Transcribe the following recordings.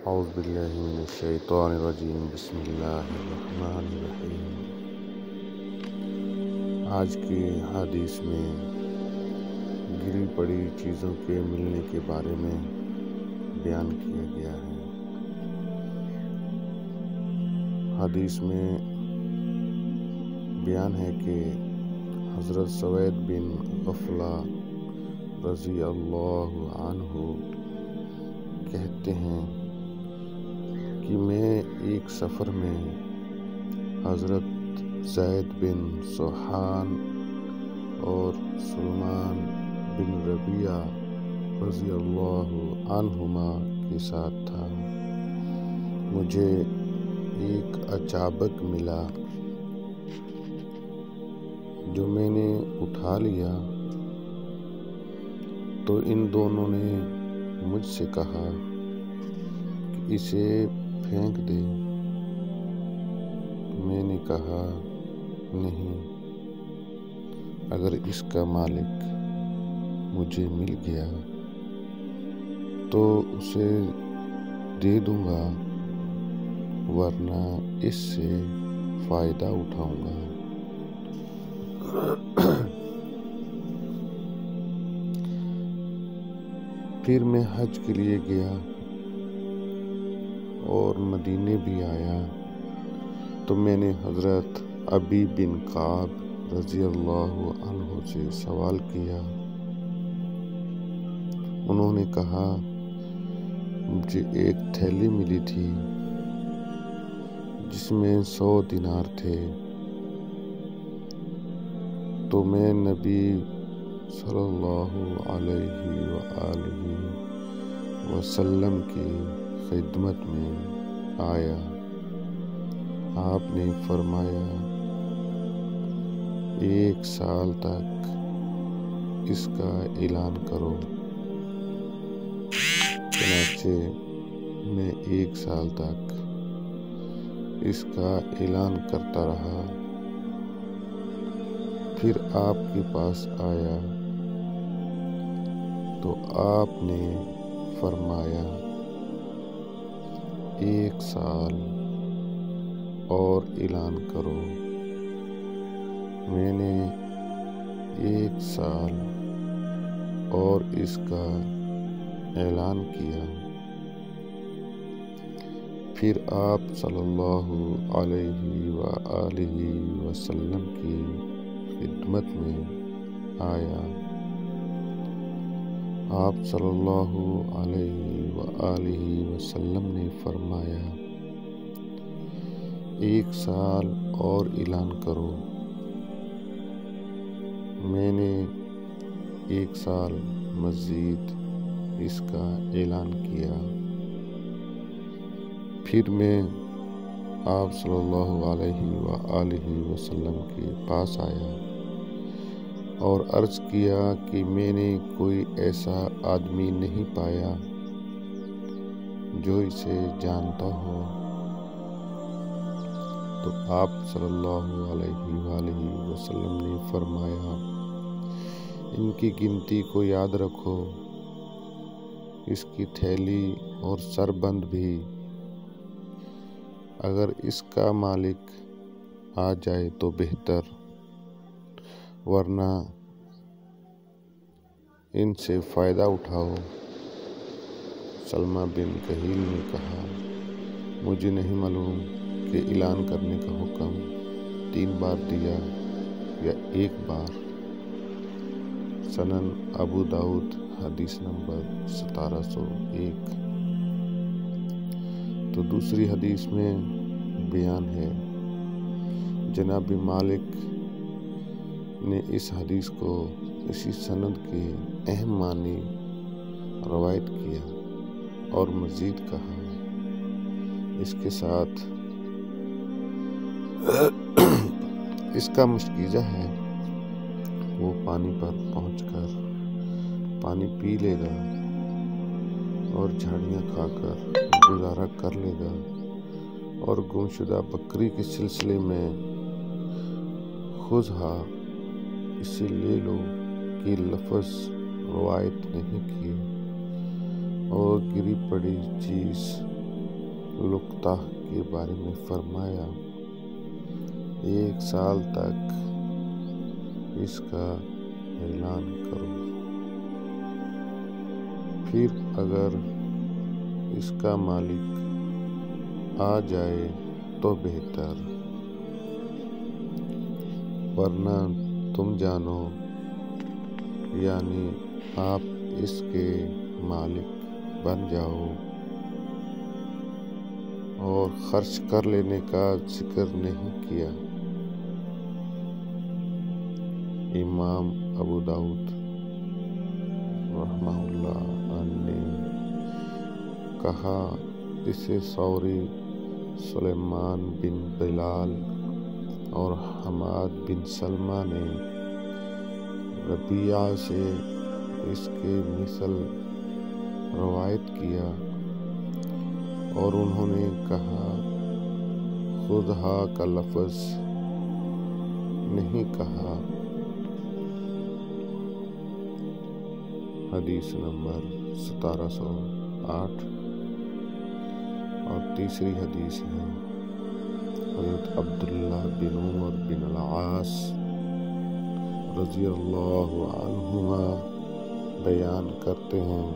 اعوذ باللہ من الشیطان الرجیم بسم اللہ الرحمن الرحیم۔ آج کی حدیث میں گری پڑی چیزوں کے ملنے کے بارے میں بیان کیا گیا ہے۔ حدیث میں بیان ہے کہ حضرت سوید بن غفلہ رضی اللہ عنہ کہتے ہیں کہ میں ایک سفر میں حضرت زید بن سوحان اور سلمان بن ربیعہ رضی اللہ عنہما کے ساتھ تھا۔ مجھے ایک اچابک ملا جو میں نے اٹھا لیا تو ان دونوں نے مجھ سے کہا کہ اسے پھینک دے۔ میں نے کہا نہیں، اگر اس کا مالک مجھے مل گیا تو اسے دے دوں گا، ورنہ اس سے فائدہ اٹھاؤں گا۔ پھر میں حج کے لیے گیا اور مدینے بھی آیا تو میں نے حضرت ابی بن کعب رضی اللہ عنہ سے سوال کیا۔ انہوں نے کہا مجھے ایک تھیلی ملی تھی جس میں 100 دینار تھے، تو میں نبی صلی اللہ علیہ وآلہ وسلم کی خدمت میں آیا۔ آپ نے فرمایا 1 سال تک اس کا اعلان کرو۔ چنانچہ میں 1 سال تک اس کا اعلان کرتا رہا۔ پھر آپ کے پاس آیا تو آپ نے فرمایا 1 سال اور اعلان کرو۔ میں نے 1 سال اور اس کا اعلان کیا۔ پھر آپ صلی اللہ علیہ وآلہ وسلم کی خدمت میں آیا۔ آپ صلی اللہ علیہ وآلہ وسلم نے فرمایا 1 سال اور اعلان کرو۔ میں نے 1 سال مزید اس کا اعلان کیا۔ پھر میں آپ صلی اللہ علیہ وآلہ وسلم کے پاس آیا اور عرض کیا کہ میں نے کوئی ایسا آدمی نہیں پایا جو اسے جانتا ہو۔ تو آپ صلی اللہ علیہ وآلہ وسلم نے فرمایا ان کی گنتی کو یاد رکھو، اس کی تھیلی اور سربند بھی، اگر اس کا مالک آ جائے تو بہتر، ورنہ ان سے فائدہ اٹھاؤ۔ سلمہ بن کہیل نے کہا مجھے نہیں معلوم کہ اعلان کرنے کا حکم 3 بار دیا یا 1 بار۔ سنن ابو داؤد حدیث نمبر 1701۔ تو دوسری حدیث میں بیان ہے، جناب مالک نے اس حدیث کو اسی سند کے اہم معنی روایت کیا اور مزید کہا اس کے ساتھ اس کا مشکیزہ ہے وہ پانی پر پہنچ کر پانی پی لے گا اور جھاڑیاں کھا کر گزارا کر لے گا، اور گمشدہ بکری کے سلسلے میں خذھا اسے لے لو کی لفظ روایت نہیں کیے، اور گری پڑی چیز لقطہ کے بارے میں فرمایا 1 سال تک اس کا اعلان کرو، پھر اگر اس کا مالک آ جائے تو بہتر، ورنہ تم جانو یعنی آپ اس کے مالک بن جاؤ۔ اور خرچ کر لینے کا ذکر نہیں کیا۔ امام ابو داؤد رحمہ اللہ نے کہا، اسے ثوری، سلیمان بن بلال اور حماد بن سلمہ نے ربیعہ سے اس کے مثل روایت کیا اور انہوں نے کہا خودھا کا لفظ نہیں کہا۔ حدیث نمبر 1708 اور تیسری حدیث ہے حضرت عبداللہ بن عمر بن العاص رضی اللہ عنہما بیان کرتے ہیں،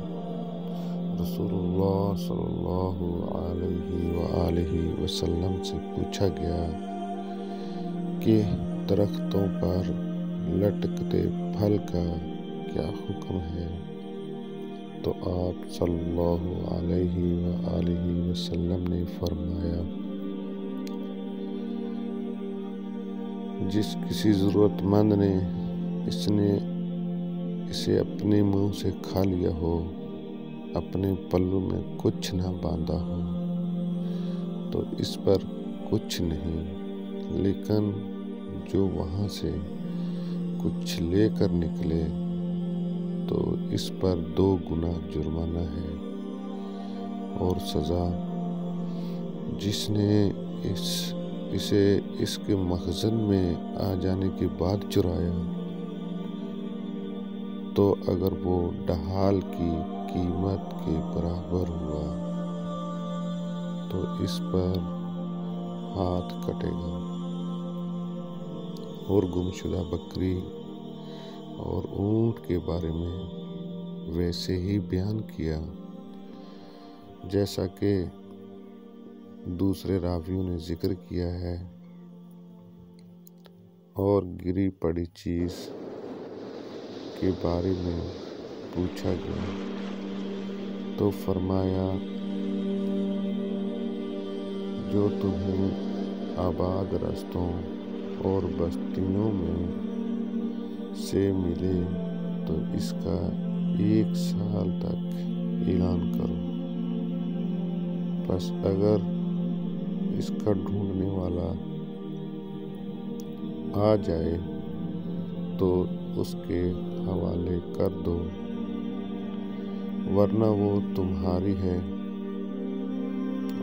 رسول اللہ صلی اللہ علیہ وآلہ وسلم سے پوچھا گیا کہ درختوں پر لٹکتے پھل کا کیا حکم ہے؟ تو آپ صلی اللہ علیہ وآلہ وسلم نے فرمایا، جس کسی ضرورت مند نے اسے اپنے منہ سے کھا لیا ہو، اپنے پلو میں کچھ نہ باندھا ہو تو اس پر کچھ نہیں، لیکن جو وہاں سے کچھ لے کر نکلے تو اس پر 2 گنا جرمانہ ہے اور سزا۔ جس نے اسے اس کے مخزن میں آ جانے کے بعد چرایا تو اگر وہ ڈھال کی قیمت کے برابر ہوا تو اس پر ہاتھ کٹے گا۔ اور گمشدہ بکری اور اونٹ کے بارے میں ویسے ہی بیان کیا جیسا کہ دوسرے راویوں نے ذکر کیا ہے۔ اور گری پڑی چیز کے بارے میں پوچھا گیا تو فرمایا، جو تمہیں آباد رستوں اور بستیوں میں سے ملے تو اس کا 1 سال تک اعلان کرو، پس اگر اس کا ڈھونڈنے والا آ جائے تو اس کے حوالے کر دو، ورنہ وہ تمہاری ہے۔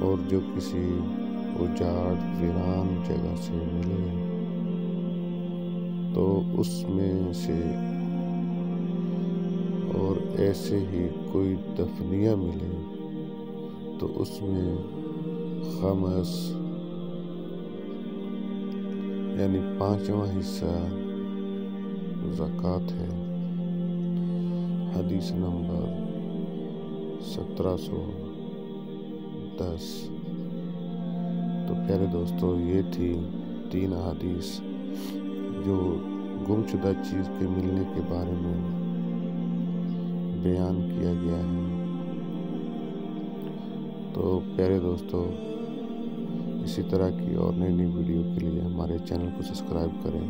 اور جو کسی اجاڑ ویران جگہ سے ملے تو اس میں سے، اور ایسے ہی کوئی دفنیہ ملے تو اس میں خمس یعنی 5واں حصہ زکوٰۃ ہے۔ حدیث نمبر 1710۔ تو پیارے دوستو، یہ تھی 3 احادیث جو گمشدہ چیز کے ملنے کے بارے میں بیان کیا گیا ہے۔ تو پیارے دوستو، اسی طرح کی اور نئی ویڈیو کے لیے ہمارے چینل کو سبسکرائب کریں۔